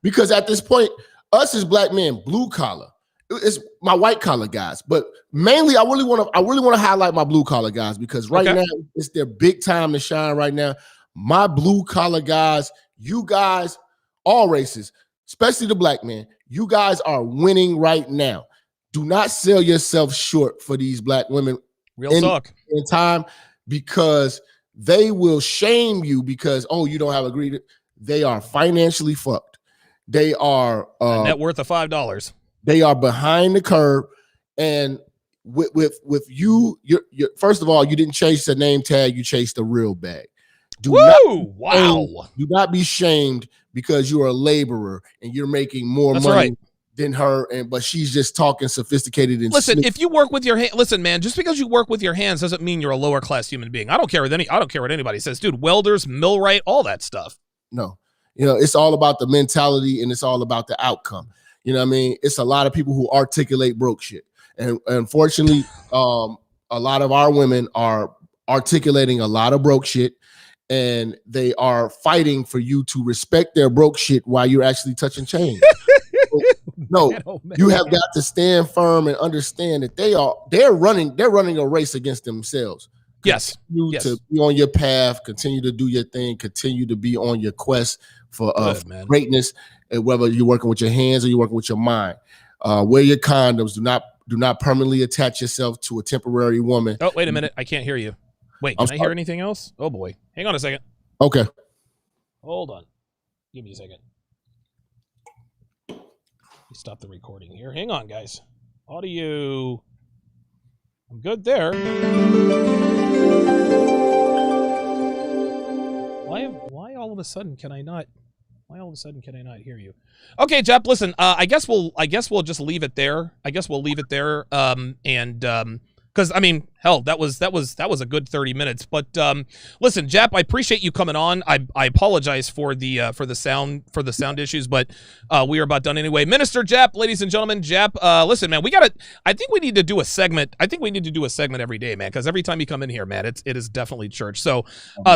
Because at this point, us as black men, blue collar, it's my white collar guys, but mainly I really want to highlight my blue collar guys, because right now it's their big time to shine right now. My blue collar guys, you guys, all races, especially the black men, you guys are winning right now. Do not sell yourself short for these black women. Real talk. In time. Because they will shame you because, you don't have agreed. They are financially fucked. They are a net worth of $5. They are behind the curve. And with you, you're first of all, you didn't chase the name tag, you chased the real bag. Do not be shamed because you're a laborer and you're making more money than her, but she's just talking sophisticated and listen. If you work with your hand, listen, man. Just because you work with your hands doesn't mean you're a lower class human being. I don't care what anybody says, dude. Welders, millwright, all that stuff. No, it's all about the mentality and it's all about the outcome. You know what I mean? It's a lot of people who articulate broke shit, and unfortunately, a lot of our women are articulating a lot of broke shit, and they are fighting for you to respect their broke shit while you're actually touching chains. No, you have got to stand firm and understand that they're running a race against themselves. Yes. Continue to be on your path, continue to do your thing, continue to be on your quest for greatness, and whether you're working with your hands or you're working with your mind. Wear your condoms. Do not permanently attach yourself to a temporary woman. Oh, wait a minute. I can't hear you. Wait, can I hear anything else? Oh, boy. Hang on a second. Okay. Hold on. Give me a second. Stop the recording here. Hang on, guys. Audio. I'm good there. Why all of a sudden can I not? Why all of a sudden can I not hear you? Okay, Jep. Listen. I guess we'll just leave it there. Because I mean, hell, that was a good 30 minutes. But listen, Jap, I appreciate you coming on. I apologize for the sound issues, but we are about done anyway. Minister Jap, ladies and gentlemen, Jap, listen, man, I think we need to do a segment. I think we need to do a segment every day, man, because every time you come in here, man, it is definitely church. So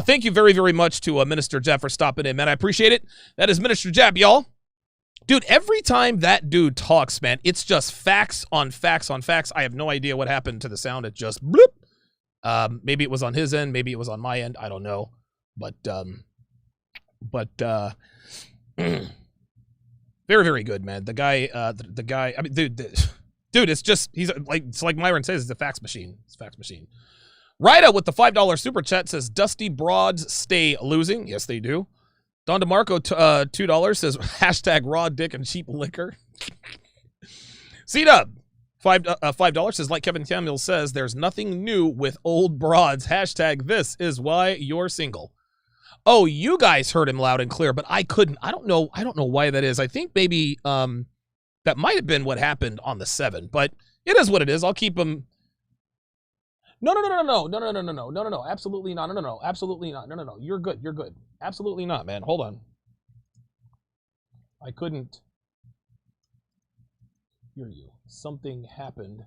thank you very, very much to Minister Jap for stopping in, man. I appreciate it. That is Minister Jap, y'all. Dude, every time that dude talks, man, it's just facts on facts on facts. I have no idea what happened to the sound. It just bloop. Maybe it was on his end. Maybe it was on my end. I don't know. But very, very good, man. The guy, I mean, dude, it's like Myron says, it's a fax machine. It's a fax machine. Rida with the $5 super chat says, Dusty Broads stay losing. Yes, they do. Don DeMarco, $2 says, hashtag raw dick and cheap liquor. C-Dub, $5 says, like Kevin Samuel says, there's nothing new with old broads. Hashtag this is why you're single. Oh, you guys heard him loud and clear, but I couldn't. I don't know why that is. I think maybe that might have been what happened on the 7, but it is what it is. I'll keep him. No, absolutely not. No, absolutely not. No. You're good. Absolutely not, man. Hold on. I couldn't hear you. Something happened.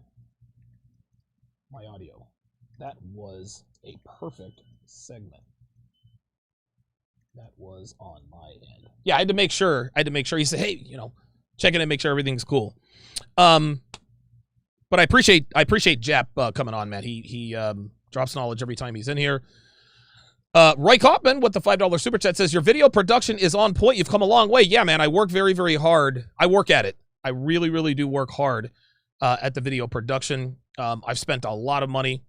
My audio. That was a perfect segment. That was on my end. Yeah, I had to make sure. He said, hey, check in and make sure everything's cool. But I appreciate Jap coming on, man. He drops knowledge every time he's in here. Roy Kaufman with the $5 super chat says, your video production is on point. You've come a long way. Yeah, man, I work very, very hard. I work at it. I really, really do work hard at the video production. I've spent a lot of money.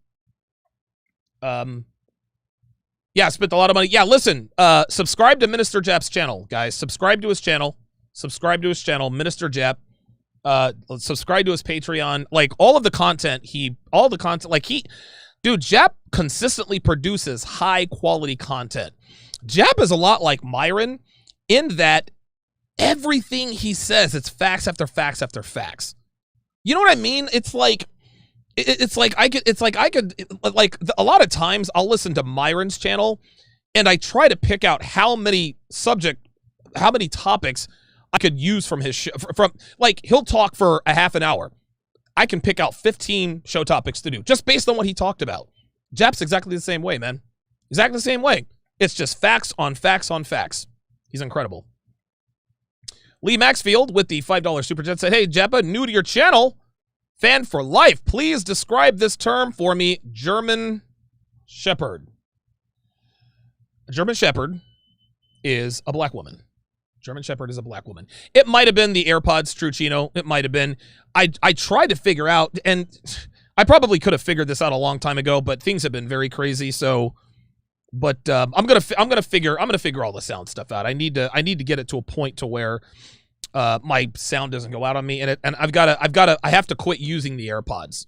Yeah, I spent a lot of money. Yeah, listen, subscribe to Minister Jap's channel, guys. Subscribe to his channel, Minister Jap. Subscribe to his Patreon. Like all the content, dude, Jap consistently produces high quality content. Jap is a lot like Myron in that everything he says, it's facts after facts after facts. You know what I mean? It's like a lot of times I'll listen to Myron's channel and I try to pick out how many topics I could use from his show. Like he'll talk for a half an hour. I can pick out 15 show topics to do just based on what he talked about. Jap's exactly the same way, man. Exactly the same way. It's just facts on facts on facts. He's incredible. Lee Maxfield with the $5 super chat said, hey, Japa, new to your channel, fan for life. Please describe this term for me. German Shepherd. A German Shepherd is a black woman. German Shepherd is a black woman. It might have been the AirPods, Truccino. It might have been. I tried to figure out, and I probably could have figured this out a long time ago, but things have been very crazy. So, but I'm gonna figure all the sound stuff out. I need to get it to a point to where my sound doesn't go out on me, and I have to quit using the AirPods.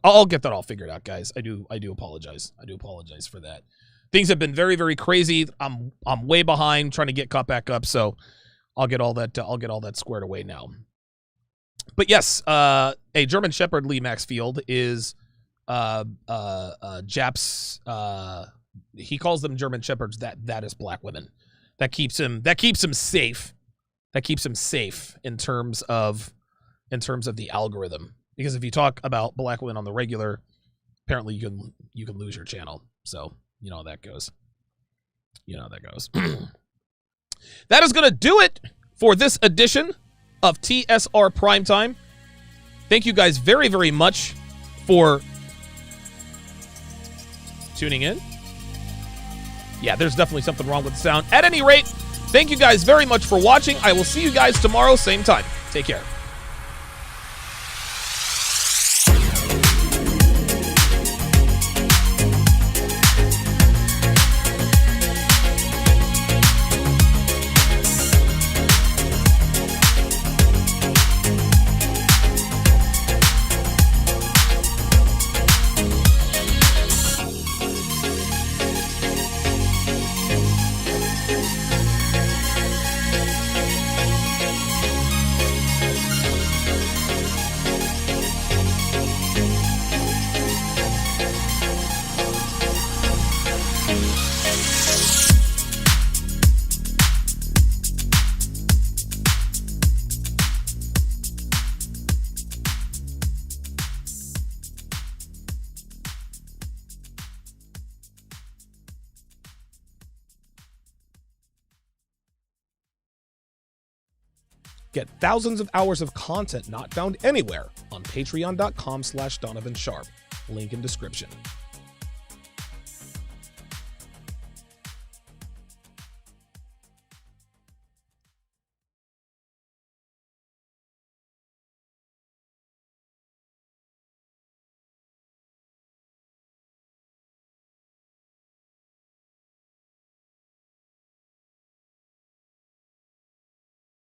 I'll get that all figured out, guys. I do apologize. I do apologize for that. Things have been very, very crazy. I'm way behind trying to get caught back up, so I'll get all that squared away now. But yes, a German Shepherd, Lee Maxfield, is Japs. He calls them German Shepherds. That is black women. That keeps him safe. That keeps him safe in terms of the algorithm. Because if you talk about black women on the regular, apparently you can lose your channel. So you know how that goes. That is going to do it for this edition of TSR Primetime. Thank you guys very, very much for tuning in. Yeah, there's definitely something wrong with the sound. At any rate, thank you guys very much for watching. I will see you guys tomorrow, same time. Take care. Get thousands of hours of content not found anywhere on patreon.com/Donovan Sharpe. Link in description.